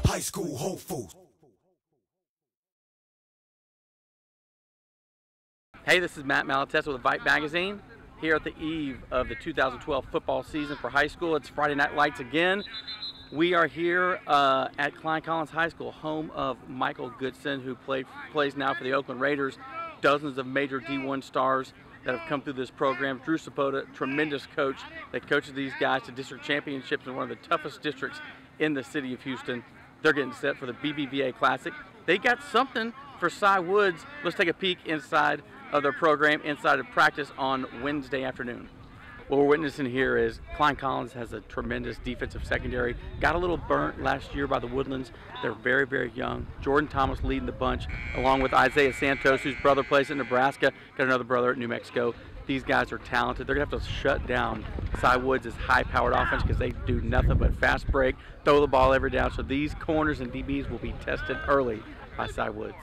high school hopefuls. Hey, this is Matt Malatesta with VYPE Magazine, here at the eve of the 2012 football season for high school. It's Friday Night Lights again. We are here at Klein Collins High School, home of Michael Goodson, who plays now for the Oakland Raiders. Dozens of major D1 stars that have come through this program. Drew Sabota, tremendous coach that coaches these guys to district championships in one of the toughest districts in the city of Houston. They're getting set for the BBVA Classic. They got something for Cy Woods. Let's take a peek inside of their program, inside of practice on Wednesday afternoon. What we're witnessing here is Klein Collins has a tremendous defensive secondary. Got a little burnt last year by the Woodlands. They're very, very young. Jordan Thomas leading the bunch, along with Isaiah Santos, whose brother plays in Nebraska. Got another brother at New Mexico. These guys are talented. They're gonna have to shut down Cy Woods' high-powered offense because they do nothing but fast break, throw the ball every down. So these corners and DBs will be tested early by Cy Woods.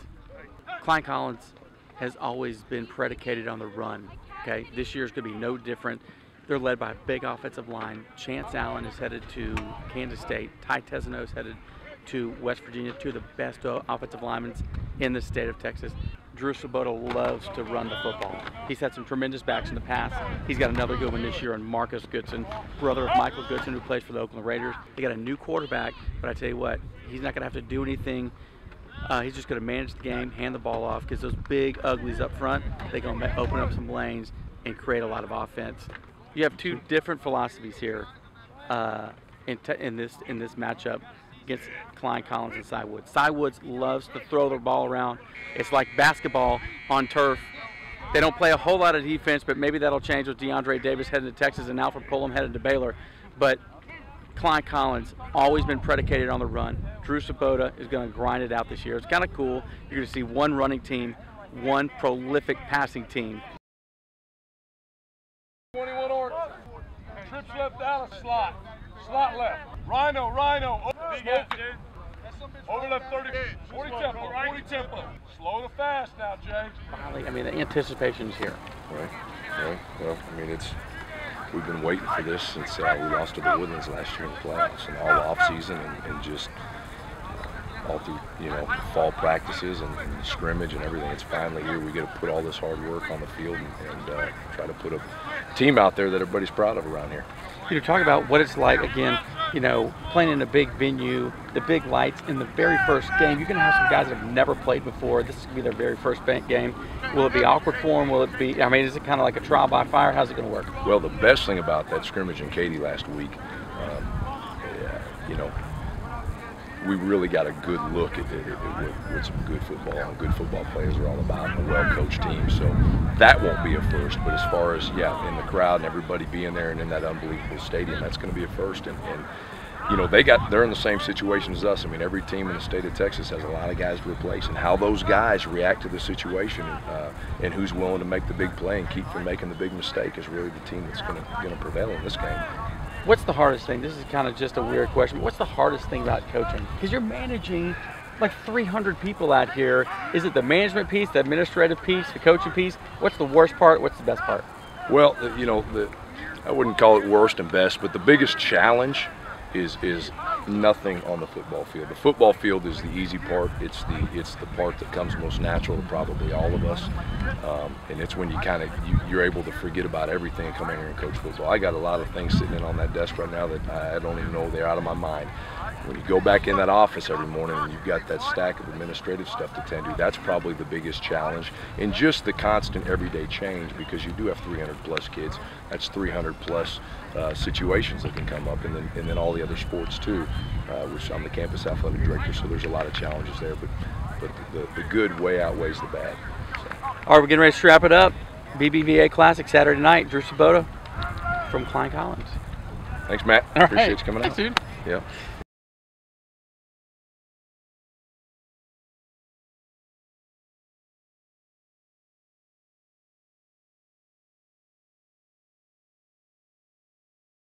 Klein Collins has always been predicated on the run. Okay, this year's gonna be no different. They're led by a big offensive line. Chance Allen is headed to Kansas State. Ty Tezano is headed to West Virginia, two of the best offensive linemen in the state of Texas. Drew Sabota loves to run the football. He's had some tremendous backs in the past. He's got another good one this year in Marcus Goodson, brother of Michael Goodson, who plays for the Oakland Raiders. They got a new quarterback, but I tell you what, he's not gonna have to do anything. He's just going to manage the game, hand the ball off, because those big uglies up front, they're going to open up some lanes and create a lot of offense. You have two different philosophies here in this matchup against Klein Collins and Cy Woods. Cy Woods loves to throw the ball around. It's like basketball on turf. They don't play a whole lot of defense, but maybe that'll change with DeAndre Davis heading to Texas and Alfred Pullum headed to Baylor. But Klein Collins always been predicated on the run. Drew Sabota is going to grind it out this year. It's kind of cool. You're going to see one running team, one prolific passing team. 21 order. Trips left out of slot. Slot left. Rhino. Over left 30. 40 tempo. Slow to fast now, Jay. Finally, I mean, the anticipation's here. Right. Well, I mean, we've been waiting for this since we lost to the Woodlands last year in the playoffs, and all off season and just all through fall practices and scrimmage and everything. It's finally here. We get to put all this hard work on the field and try to put a team out there that everybody's proud of around here. You're talking about what it's like again. Playing in a big venue, the big lights in the very first game. You're going to have some guys that have never played before. This is going to be their very first game. Will it be awkward for them? Will it be, I mean, is it kind of like a trial by fire? How's it going to work? Well, the best thing about that scrimmage in Katy last week, we really got a good look at what some good football and good football players are all about, and a well-coached team. So that won't be a first. But as far as, in the crowd and everybody being there and in that unbelievable stadium, that's going to be a first. And they're in the same situation as us. I mean, every team in the state of Texas has a lot of guys to replace, and how those guys react to the situation and who's willing to make the big play and keep from making the big mistake is really the team that's going to prevail in this game. What's the hardest thing? This is kind of just a weird question. What's the hardest thing about coaching? Because you're managing like 300 people out here. Is it the management piece, the administrative piece, the coaching piece? What's the worst part? What's the best part? Well, I wouldn't call it worst and best, but the biggest challenge is nothing on the football field. The football field is the easy part. It's the part that comes most natural to probably all of us, and it's when you're able to forget about everything and come in here and coach football. I got a lot of things sitting in on that desk right now that I don't even know they're out of my mind. When you go back in that office every morning and you've got that stack of administrative stuff to tend to, that's probably the biggest challenge. And just the constant everyday change, because you do have 300 plus kids. That's 300 plus situations that can come up, and then all the other sports too, which I'm the campus athletic director, so there's a lot of challenges there, but the good way outweighs the bad. So. All right, we're getting ready to strap it up. BBVA Classic Saturday night. Drew Sabota from Klein Collins. Thanks, Matt. All Appreciate right. you coming out. Thanks, dude. Yeah.